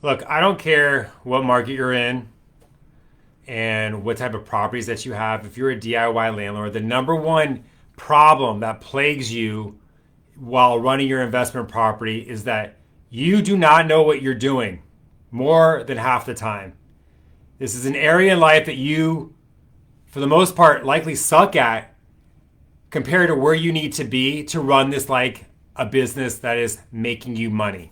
Look, I don't care what market you're in and what type of properties that you have. If you're a DIY landlord, the number one problem that plagues you while running your investment property is that you do not know what you're doing more than half the time. This is an area in life that you, for the most part, likely suck at compared to where you need to be to run this like a business that is making you money.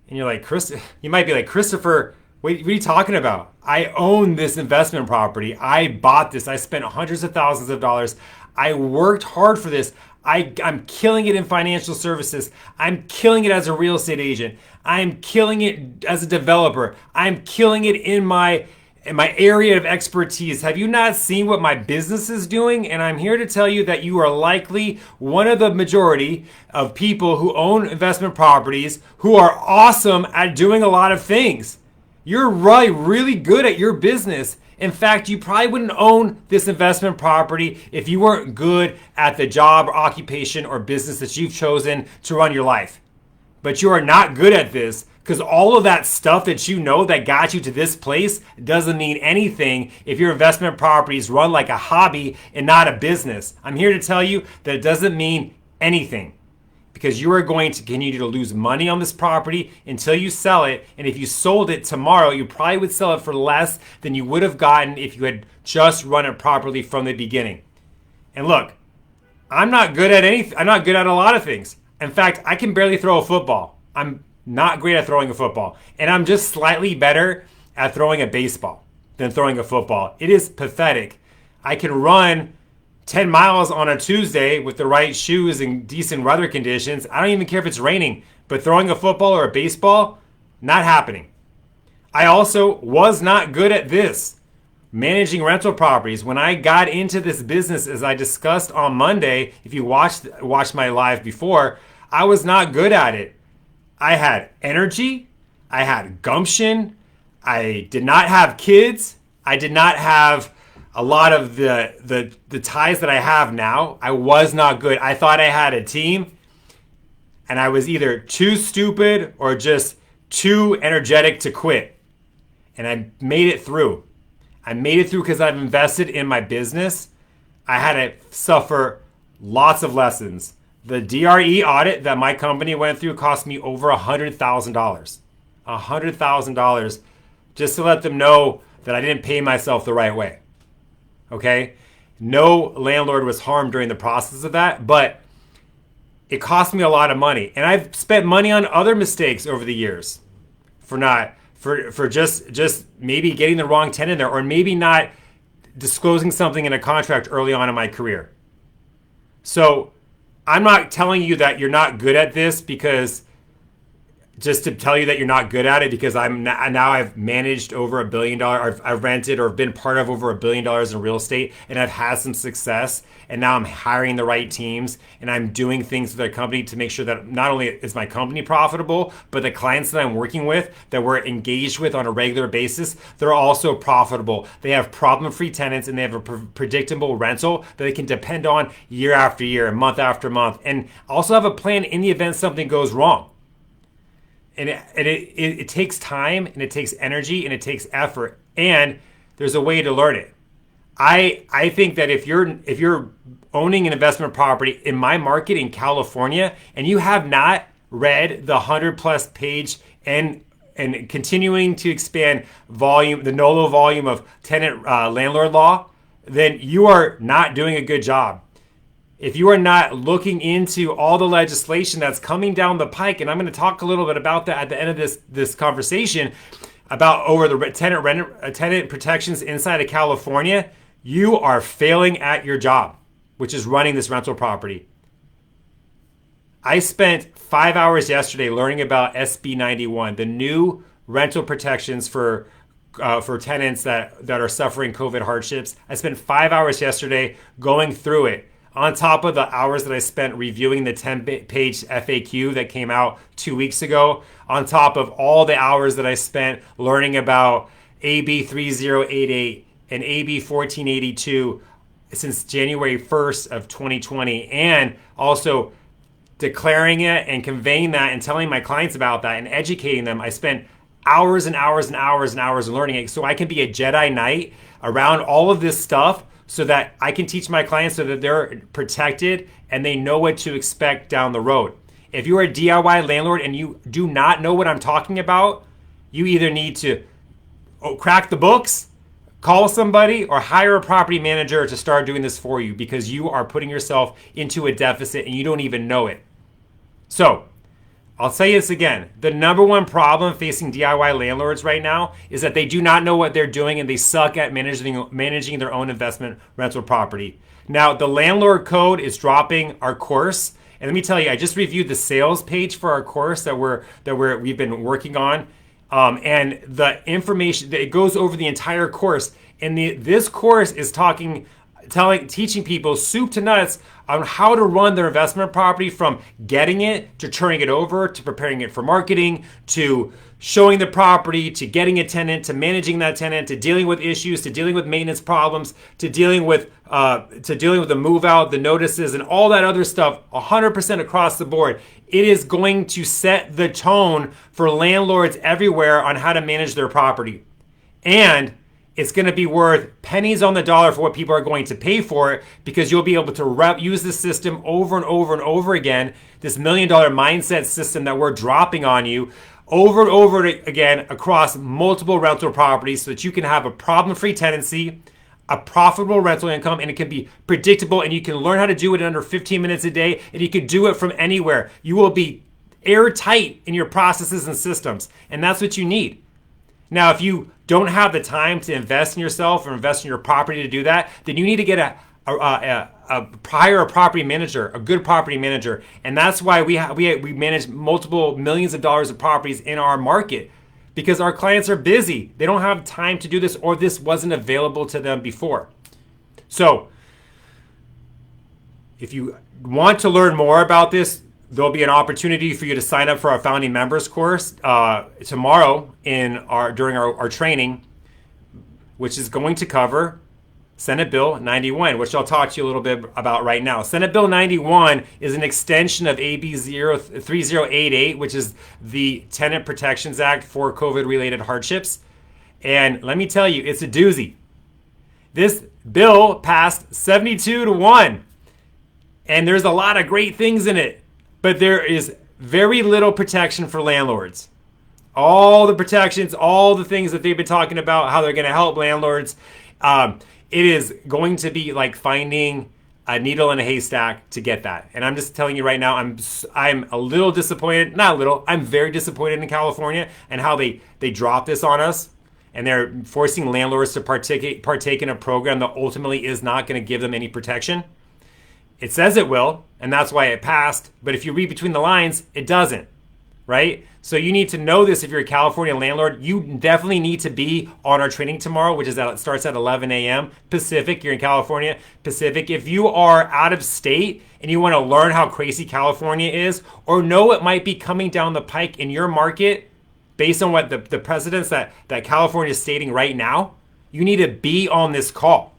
And you're like, Chris, you might be like, Christopher, what are you talking about? I own this investment property. I bought this. I spent hundreds of thousands of dollars. I worked hard for this. I'm killing it in financial services. I'm killing it as a real estate agent. I'm killing it as a developer. I'm killing it in my area of expertise. Have you not seen what my business is doing? And I'm here to tell you that you are likely one of the majority of people who own investment properties who are awesome at doing a lot of things. You're really good at your business. In fact, you probably wouldn't own this investment property if you weren't good at the job or occupation or business that you've chosen to run your life. But you are not good at this because all of that stuff that you know that got you to this place doesn't mean anything if your investment properties run like a hobby and not a business. I'm here to tell you that it doesn't mean anything because you are going to continue to lose money on this property until you sell it. And if you sold it tomorrow, you probably would sell it for less than you would have gotten if you had just run it properly from the beginning. And look, I'm not good at anything. I'm not good at a lot of things. In fact, I can barely throw a football. I'm not great at throwing a football. And I'm just slightly better at throwing a baseball than throwing a football. It is pathetic. I can run 10 miles on a Tuesday with the right shoes and decent weather conditions. I don't even care if it's raining, but throwing a football or a baseball, not happening. I also was not good at this. Managing rental properties. When I got into this business, as I discussed on Monday, if you watched my live before, I was not good at it. I had energy, I had gumption, I did not have kids, I did not have a lot of the ties that I have now. I was not good. I thought I had a team, and I was either too stupid or just too energetic to quit. And I made it through. I made it through because I've invested in my business. I had to suffer lots of lessons. The DRE audit that my company went through cost me over $100,000. $100,000 just to let them know that I didn't pay myself the right way. Okay? No landlord was harmed during the process of that, but it cost me a lot of money. And I've spent money on other mistakes over the years for just maybe getting the wrong tenant there or maybe not disclosing something in a contract early on in my career. So I'm not telling you that you're not good at this because just to tell you that you're not good at it because now I've managed over $1 billion. I've rented or been part of over $1 billion in real estate, and I've had some success. And now I'm hiring the right teams, and I'm doing things with the company to make sure that not only is my company profitable, but the clients that I'm working with, that we're engaged with on a regular basis, they're also profitable. They have problem-free tenants, and they have a predictable rental that they can depend on year after year, month after month, and also have a plan in the event something goes wrong. And it takes time, and it takes energy, and it takes effort, and there's a way to learn it. I think that if you're owning an investment property in my market in California and you have not read the 100+ page and continuing to expand volume, the NOLO volume of tenant landlord law, then you are not doing a good job. If you are not looking into all the legislation that's coming down the pike, and I'm going to talk a little bit about that at the end of this conversation about over the tenant protections inside of California, you are failing at your job, which is running this rental property. I spent 5 hours yesterday learning about SB 91, the new rental protections for tenants that are suffering COVID hardships. I spent 5 hours yesterday going through it, on top of the hours that I spent reviewing the 10-page FAQ that came out 2 weeks ago, on top of all the hours that I spent learning about AB 3088 and AB 1482 since January 1st of 2020, and also declaring it and conveying that and telling my clients about that and educating them. I spent hours and hours and hours and hours of learning it so I can be a Jedi Knight around all of this stuff so that I can teach my clients so that they're protected and they know what to expect down the road. If you're a DIY landlord and you do not know what I'm talking about, you either need to crack the books, call somebody, or hire a property manager to start doing this for you because you are putting yourself into a deficit and you don't even know it. So, I'll say this again. The number one problem facing DIY landlords right now is that they do not know what they're doing and they suck at managing their own investment rental property. Now, the Landlord Code is dropping our course. And let me tell you, I just reviewed the sales page for our course that we've been working on. And the information, it goes over the entire course. And this course is teaching people soup to nuts on how to run their investment property, from getting it to turning it over to preparing it for marketing to showing the property to getting a tenant to managing that tenant to dealing with issues to dealing with maintenance problems to dealing with the move out, the notices, and all that other stuff. 100% across the board. It is going to set the tone for landlords everywhere on how to manage their property, and it's going to be worth pennies on the dollar for what people are going to pay for it, because you'll be able to use the system over and over and over again, this $1 million mindset system that we're dropping on you over and over again across multiple rental properties so that you can have a problem-free tenancy, a profitable rental income, and it can be predictable, and you can learn how to do it in under 15 minutes a day, and you can do it from anywhere. You will be airtight in your processes and systems, and that's what you need. Now, if you don't have the time to invest in yourself or invest in your property to do that, then you need to get hire a property manager, a good property manager. And that's why we manage multiple millions of dollars of properties in our market, because our clients are busy. They don't have time to do this, or this wasn't available to them before. So if you want to learn more about this, there'll be an opportunity for you to sign up for our founding members course tomorrow during our training, which is going to cover Senate Bill 91, which I'll talk to you a little bit about right now. Senate Bill 91 is an extension of AB 3088, which is the Tenant Protections Act for COVID-related hardships. And let me tell you, it's a doozy. This bill passed 72-1, and there's a lot of great things in it. But there is very little protection for landlords. All the protections, all the things that they've been talking about, how they're going to help landlords, it is going to be like finding a needle in a haystack to get that. And I'm just telling you right now, I'm a little disappointed. Not a little. I'm very disappointed in California and how they dropped this on us. And they're forcing landlords to partake in a program that ultimately is not going to give them any protection. It says it will, and that's why it passed. But if you read between the lines, it doesn't, right? So you need to know this if you're a California landlord. You definitely need to be on our training tomorrow, which starts at 11 a.m. Pacific. You're in California, Pacific. If you are out of state and you want to learn how crazy California is, or know what might be coming down the pike in your market based on what the precedents that California is stating right now, you need to be on this call,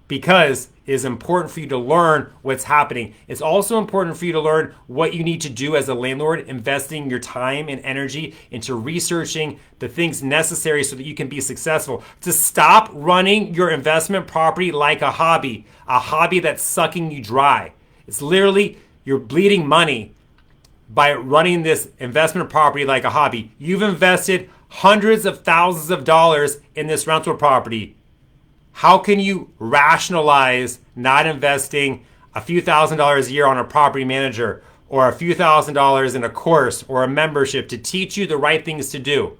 because it is important for you to learn what's happening. It's also important for you to learn what you need to do as a landlord, investing your time and energy into researching the things necessary so that you can be successful. To stop running your investment property like a hobby that's sucking you dry. It's literally, you're bleeding money by running this investment property like a hobby. You've invested hundreds of thousands of dollars in this rental property. How can you rationalize not investing a few $1,000s a year on a property manager, or a few $1,000s in a course or a membership to teach you the right things to do?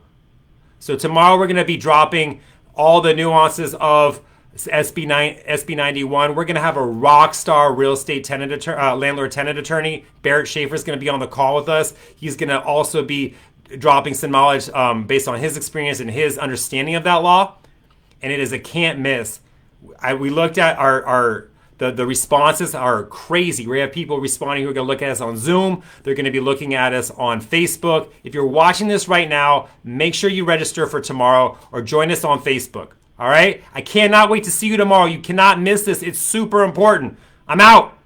So tomorrow we're going to be dropping all the nuances of SB 91. We're going to have a rock star real estate landlord tenant attorney. Barrett Schaefer is going to be on the call with us. He's going to also be dropping some knowledge based on his experience and his understanding of that law. And it is a can't miss. We looked at the responses are crazy. We have people responding who are going to look at us on Zoom. They're going to be looking at us on Facebook. If you're watching this right now, make sure you register for tomorrow or join us on Facebook. All right? I cannot wait to see you tomorrow. You cannot miss this. It's super important. I'm out.